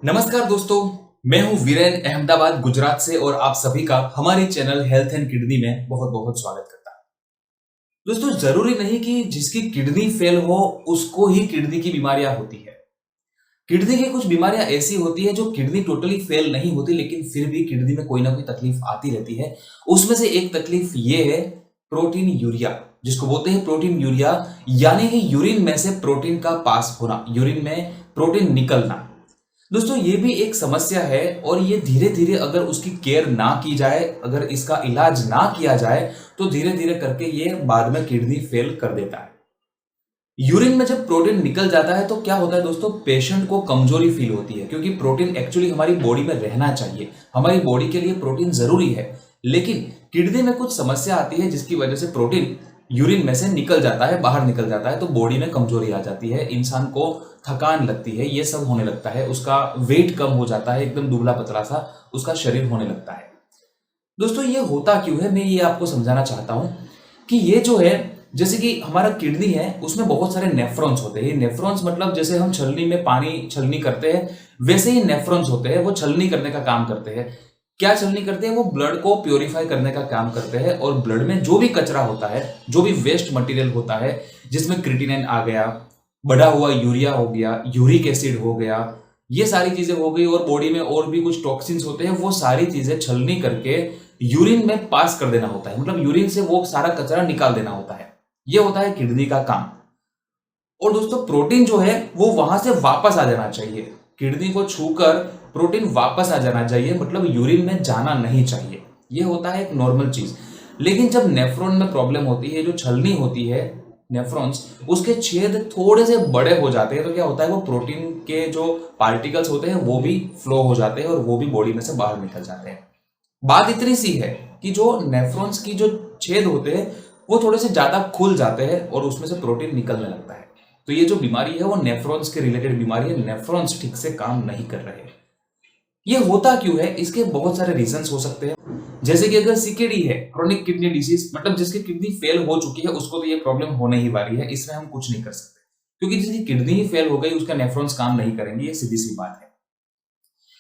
नमस्कार दोस्तों, मैं हूं वीरेन अहमदाबाद गुजरात से और आप सभी का हमारे चैनल हेल्थ एंड किडनी में बहुत बहुत स्वागत करता हूं। दोस्तों, जरूरी नहीं कि जिसकी किडनी फेल हो उसको ही किडनी की बीमारियां होती है। किडनी की कुछ बीमारियां ऐसी होती है जो किडनी टोटली फेल नहीं होती, लेकिन फिर भी किडनी में कोई ना कोई तकलीफ आती रहती है। उसमें से एक तकलीफ ये है प्रोटीन यूरिया, जिसको बोलते हैं प्रोटीन यूरिया, यानी कि यूरिन में से प्रोटीन का पास होना, यूरिन में प्रोटीन निकलना। दोस्तों, ये भी एक समस्या है और ये धीरे धीरे अगर उसकी केयर ना की जाए, अगर इसका इलाज ना किया जाए तो धीरे धीरे करके ये बाद में किडनी फेल कर देता है। यूरिन में जब प्रोटीन निकल जाता है तो क्या होता है दोस्तों, पेशेंट को कमजोरी फील होती है, क्योंकि प्रोटीन एक्चुअली हमारी बॉडी में रहना चाहिए, हमारी बॉडी के लिए प्रोटीन जरूरी है। लेकिन किडनी में कुछ समस्या आती है जिसकी वजह से प्रोटीन यूरिन में से निकल जाता है, बाहर निकल जाता है, तो बॉडी में कमजोरी आ जाती है, इंसान को थकान लगती है, ये सब होने लगता है, उसका वेट कम हो जाता है, एकदम दुबला पतला सा उसका शरीर होने लगता है। दोस्तों, ये होता क्यों है, मैं ये आपको समझाना चाहता हूं कि ये जो है, जैसे कि हमारा किडनी है उसमें बहुत सारे नेफ्रॉन्स होते हैं। नेफ्रॉन्स मतलब जैसे हम छलनी में पानी छलनी करते हैं, वैसे ही नेफ्रॉन्स होते हैं, वो छलनी करने का काम करते हैं। क्या छलनी करते हैं? वो ब्लड को प्योरीफाई करने का काम करते हैं और ब्लड में जो भी कचरा होता है, जो भी वेस्ट मटेरियल होता है, जिसमें क्रिएटिनिन आ गया, बढ़ा हुआ यूरिया हो गया, यूरिक एसिड हो गया, ये सारी चीजें हो गई, और बॉडी में और भी कुछ टॉक्सिन्स होते हैं, वो सारी चीजें छलनी करके यूरिन में पास कर देना होता है, मतलब यूरिन से वो सारा कचरा निकाल देना होता है। ये होता है किडनी का काम। और दोस्तों, प्रोटीन जो है वो वहां से वापस आ जाना चाहिए, किडनी को छूकर प्रोटीन वापस आ जाना चाहिए, मतलब यूरिन में जाना नहीं चाहिए। ये होता है एक नॉर्मल चीज। लेकिन जब नेफ्रॉन में प्रॉब्लम होती है, जो छलनी होती है नेफ्रॉन्स, उसके छेद थोड़े से बड़े हो जाते हैं, तो क्या होता है, वो प्रोटीन के जो पार्टिकल्स होते हैं वो भी फ्लो हो जाते हैं और वो भी बॉडी में से बाहर निकल जाते हैं। बात इतनी सी है कि जो नेफ्रॉन्स की जो छेद होते हैं वो थोड़े से ज्यादा खुल जाते हैं और उसमें से प्रोटीन निकलने लगता है। तो ये जो बीमारी है वो नेफ्रॉन्स के रिलेटेड बीमारी है, नेफ्रॉन्स ठीक से काम नहीं कर रहे हैं। ये होता क्यों है? इसके बहुत सारे रीजंस हो सकते हैं। जैसे कि अगर सीकेडी है, क्रोनिक किडनी डिसीज, मतलब जिसकी किडनी फेल हो चुकी है, उसको तो ये प्रॉब्लम होने ही वाली है, इसमें हम कुछ नहीं कर सकते, क्योंकि जिसकी किडनी ही फेल हो गई उसका नेफ्रॉन्स काम नहीं करेंगे, ये सीधी सी बात है।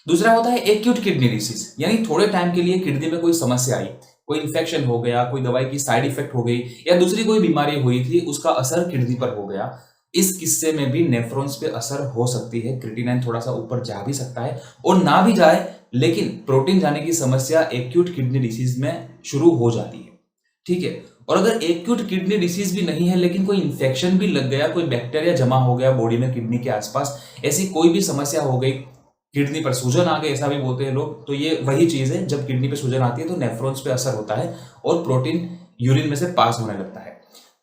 दूसरा होता है एक्यूट किडनी डिसीज, यानी थोड़े टाइम के लिए किडनी में कोई समस्या आई, कोई इन्फेक्शन हो गया, कोई दवाई की साइड इफेक्ट हो गई, या दूसरी कोई बीमारी हुई थी, उसका असर किडनी पर हो गया। इस किस्से में भी नेफ्रॉन्स पे असर हो सकती है, क्रिएटिनिन थोड़ा सा ऊपर जा भी सकता है और ना भी जाए, लेकिन प्रोटीन जाने की समस्या एक्यूट किडनी डिसीज में शुरू हो जाती है। ठीक है। और अगर एक्यूट किडनी डिसीज भी नहीं है लेकिन कोई इन्फेक्शन भी लग गया, कोई बैक्टीरिया जमा हो गया बॉडी में किडनी के आसपास, ऐसी कोई भी समस्या हो गई, किडनी पर सूजन आ गई, ऐसा भी बोलते हैं लोग, तो ये वही चीज है, जब किडनी पे सूजन आती है तो नेफ्रॉन्स पे असर होता है और प्रोटीन यूरिन में से पास होने लगता है।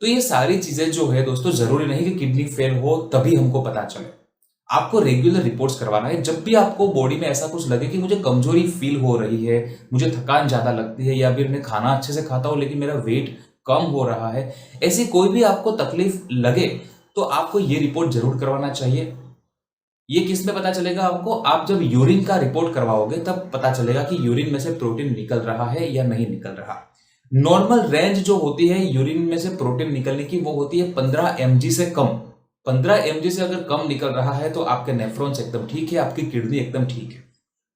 तो ये सारी चीजें जो है दोस्तों, जरूरी नहीं कि किडनी फेल हो तभी हमको पता चले। आपको रेगुलर रिपोर्ट्स करवाना है। जब भी आपको बॉडी में ऐसा कुछ लगे कि मुझे कमजोरी फील हो रही है, मुझे थकान ज्यादा लगती है, या फिर मैं खाना अच्छे से खाता हूं लेकिन मेरा वेट कम हो रहा है, ऐसी कोई भी आपको तकलीफ लगे तो आपको ये रिपोर्ट जरूर करवाना चाहिए। ये किस में पता चलेगा आपको? आप जब यूरिन का रिपोर्ट करवाओगे तब पता चलेगा कि यूरिन में से प्रोटीन निकल रहा है या नहीं निकल रहा। नॉर्मल रेंज जो होती है यूरिन में से प्रोटीन निकलने की, वो होती है 15 mg से कम। 15 mg से अगर कम निकल रहा है तो आपके नेफ्रॉन्स एकदम ठीक है, आपकी किडनी एकदम ठीक है।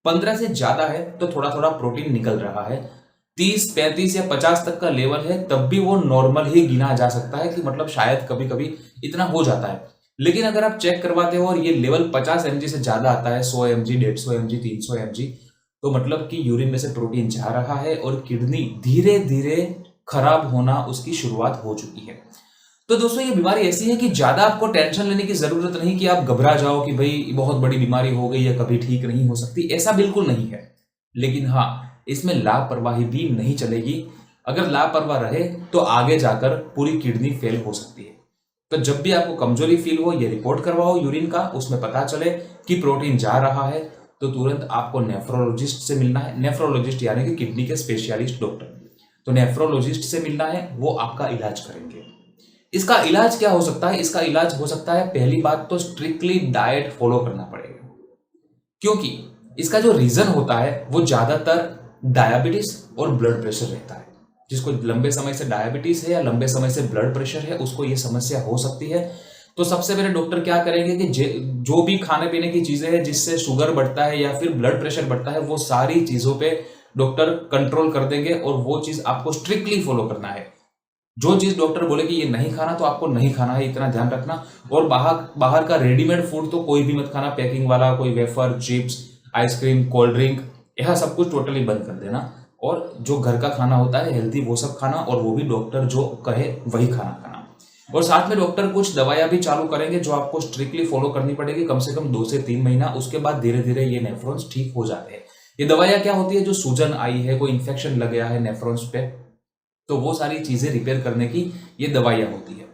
15 से ज्यादा है तो थोड़ा थोड़ा प्रोटीन निकल रहा है, 30, 35 या 50 तक का लेवल है तब भी वो नॉर्मल ही गिना जा सकता है, कि मतलब शायद कभी कभी इतना हो जाता है। लेकिन अगर आप चेक करवाते हो और ये लेवल 50 mg से ज्यादा आता है, 100 mg, 150 mg, 300 mg, तो मतलब कि यूरिन में से प्रोटीन जा रहा है और किडनी धीरे धीरे खराब होना उसकी शुरुआत हो चुकी है। तो दोस्तों, ये बीमारी ऐसी है कि ज्यादा आपको टेंशन लेने की जरूरत नहीं कि आप घबरा जाओ कि भाई बहुत बड़ी बीमारी हो गई या कभी ठीक नहीं हो सकती, ऐसा बिल्कुल नहीं है। लेकिन हाँ, इसमें लापरवाही भी नहीं चलेगी। अगर लापरवाह रहे तो आगे जाकर पूरी किडनी फेल हो सकती है। तो जब भी आपको कमजोरी फील हो, ये रिपोर्ट करवाओ यूरिन का, उसमें पता चले कि प्रोटीन जा रहा है तो तुरंत आपको नेफ्रोलॉजिस्ट से मिलना है। नेफ्रोलॉजिस्ट यानी कि किडनी के स्पेशलिस्ट डॉक्टर, तो नेफ्रोलॉजिस्ट से मिलना है, वो आपका इलाज करेंगे। इसका इलाज क्या हो सकता है? इसका इलाज हो सकता है, पहली बात तो स्ट्रिक्टली डाइट फॉलो करना पड़ेगा, क्योंकि इसका जो रीजन होता है वो ज्यादातर डायबिटीज और ब्लड प्रेशर रहता है। जिसको लंबे समय से डायबिटीज है या लंबे समय से ब्लड प्रेशर है, उसको ये समस्या हो सकती है। तो सबसे पहले डॉक्टर क्या करेंगे कि जो भी खाने पीने की चीजें हैं जिससे शुगर बढ़ता है या फिर ब्लड प्रेशर बढ़ता है, वो सारी चीजों पे डॉक्टर कंट्रोल कर देंगे और वो चीज आपको स्ट्रिक्टली फॉलो करना है। जो चीज डॉक्टर बोले कि ये नहीं खाना तो आपको नहीं खाना है, इतना ध्यान रखना। और बाहर का रेडीमेड फूड तो कोई भी मत खाना, पैकिंग वाला, कोई wafer, chips, ice cream, cold drink, यह सब कुछ टोटली बंद कर देना। और जो घर का खाना होता है हेल्दी, वो सब खाना, और वो भी डॉक्टर जो कहे वही खाना खाना। और साथ में डॉक्टर कुछ दवाइयां भी चालू करेंगे जो आपको स्ट्रिक्टली फॉलो करनी पड़ेगी, कम से कम 2 से 3 महीना। उसके बाद धीरे धीरे ये नेफ्रॉन्स ठीक हो जाते हैं। ये दवाइयां क्या होती है, जो सूजन आई है, कोई इंफेक्शन लग गया है नेफ्रॉन्स पे, तो वो सारी चीजें रिपेयर करने की ये दवाइयां होती है।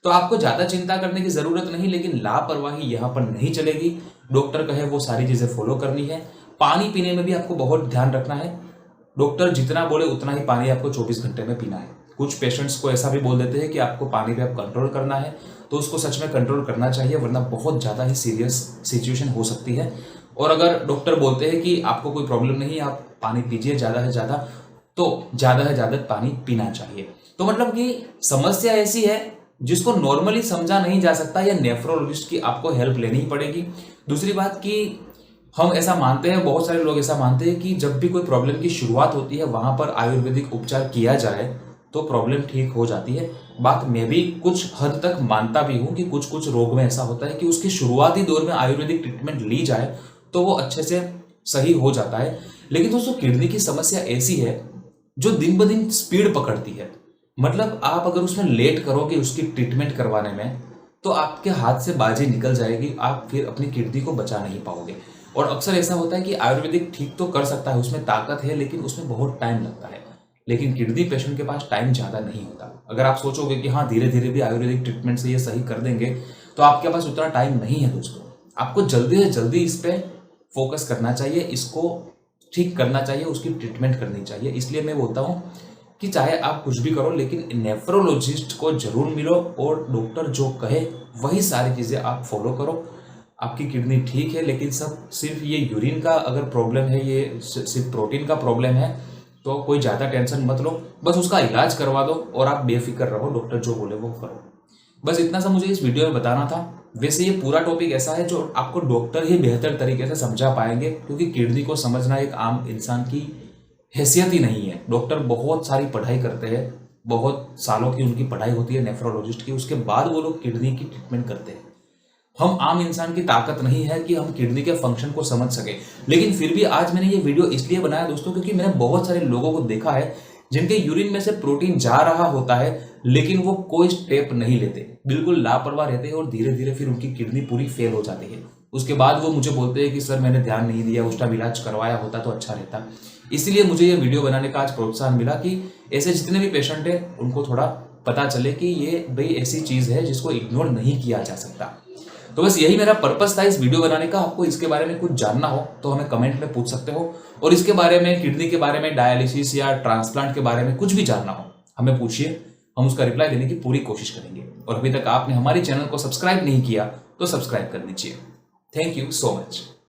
तो आपको ज्यादा चिंता करने की जरूरत नहीं, लेकिन लापरवाही यहाँ पर नहीं चलेगी। डॉक्टर कहे वो सारी चीजें फॉलो करनी है। पानी पीने में भी आपको बहुत ध्यान रखना है। डॉक्टर जितना बोले उतना ही पानी आपको 24 घंटे में पीना है। कुछ पेशेंट्स को ऐसा भी बोल देते हैं कि आपको पानी पे आप कंट्रोल करना है, तो उसको सच में कंट्रोल करना चाहिए, वरना बहुत ज़्यादा ही सीरियस सिचुएशन हो सकती है। और अगर डॉक्टर बोलते हैं कि आपको कोई प्रॉब्लम नहीं है, आप पानी पीजिए ज़्यादा से ज़्यादा, तो ज़्यादा से ज़्यादा पानी पीना चाहिए। तो मतलब कि समस्या ऐसी है जिसको नॉर्मली समझा नहीं जा सकता, या नेफ्रोलॉजिस्ट की आपको हेल्प लेनी ही पड़ेगी। दूसरी बात कि हम ऐसा मानते हैं, बहुत सारे लोग ऐसा मानते हैं कि जब भी कोई प्रॉब्लम की शुरुआत होती है वहां पर आयुर्वेदिक उपचार किया जाए तो प्रॉब्लम ठीक हो जाती है। बात मैं भी कुछ हद तक मानता भी हूं कि कुछ कुछ रोग में ऐसा होता है कि उसके शुरुआती दौर में आयुर्वेदिक ट्रीटमेंट ली जाए तो वो अच्छे से सही हो जाता है। लेकिन दोस्तों, किडनी की समस्या ऐसी है जो दिन ब दिन स्पीड पकड़ती है। मतलब आप अगर उसमें लेट करोगे उसकी ट्रीटमेंट करवाने में, तो आपके हाथ से बाजी निकल जाएगी, आप फिर अपनी किडनी को बचा नहीं पाओगे। और अक्सर ऐसा होता है कि आयुर्वेदिक ठीक तो कर सकता है, उसमें ताकत है, लेकिन उसमें बहुत टाइम लगता है। लेकिन किडनी पेशेंट के पास टाइम ज़्यादा नहीं होता। अगर आप सोचोगे कि हाँ धीरे धीरे भी आयुर्वेदिक ट्रीटमेंट से ये सही कर देंगे, तो आपके पास उतना टाइम नहीं है दोस्तों। आपको जल्दी से जल्दी इस पर फोकस करना चाहिए, इसको ठीक करना चाहिए, उसकी ट्रीटमेंट करनी चाहिए। इसलिए मैं बोलता हूँ कि चाहे आप कुछ भी करो, लेकिन नेफ्रोलॉजिस्ट को जरूर मिलो और डॉक्टर जो कहे वही सारी चीज़ें आप फॉलो करो। आपकी किडनी ठीक है, लेकिन सब सिर्फ ये यूरिन का अगर प्रॉब्लम है, ये सिर्फ प्रोटीन का प्रॉब्लम है, तो कोई ज़्यादा टेंशन मत लो, बस उसका इलाज करवा दो और आप बेफिक्र रहो, डॉक्टर जो बोले वो करो। बस इतना सा मुझे इस वीडियो में बताना था। वैसे ये पूरा टॉपिक ऐसा है जो आपको डॉक्टर ही बेहतर तरीके से समझा पाएंगे, क्योंकि किडनी को समझना एक आम इंसान की हैसियत ही नहीं है। डॉक्टर बहुत सारी पढ़ाई करते हैं, बहुत सालों की उनकी पढ़ाई होती है नेफ्रोलॉजिस्ट की, उसके बाद वो लोग किडनी की ट्रीटमेंट करते हैं। हम आम इंसान की ताकत नहीं है कि हम किडनी के फंक्शन को समझ सके। लेकिन फिर भी आज मैंने ये वीडियो इसलिए बनाया दोस्तों, क्योंकि मैंने बहुत सारे लोगों को देखा है जिनके यूरिन में से प्रोटीन जा रहा होता है, लेकिन वो कोई स्टेप नहीं लेते, बिल्कुल लापरवाह रहते हैं, और धीरे धीरे फिर उनकी किडनी पूरी फेल हो जाती है। उसके बाद वो मुझे बोलते हैं कि सर मैंने ध्यान नहीं दिया, उस टाइम इलाज करवाया होता तो अच्छा रहता। इसलिए मुझे ये वीडियो बनाने का आज प्रोत्साहन मिला कि ऐसे जितने भी पेशेंट है उनको थोड़ा पता चले कि ये भाई ऐसी चीज है जिसको इग्नोर नहीं किया जा सकता। तो बस यही मेरा पर्पस था इस वीडियो बनाने का। आपको इसके बारे में कुछ जानना हो तो हमें कमेंट में पूछ सकते हो, और इसके बारे में, किडनी के बारे में, डायलिसिस या ट्रांसप्लांट के बारे में कुछ भी जानना हो हमें पूछिए, हम उसका रिप्लाई देने की पूरी कोशिश करेंगे। और अभी तक आपने हमारे चैनल को सब्सक्राइब नहीं किया तो सब्सक्राइब कर दीजिए। Thank you so much.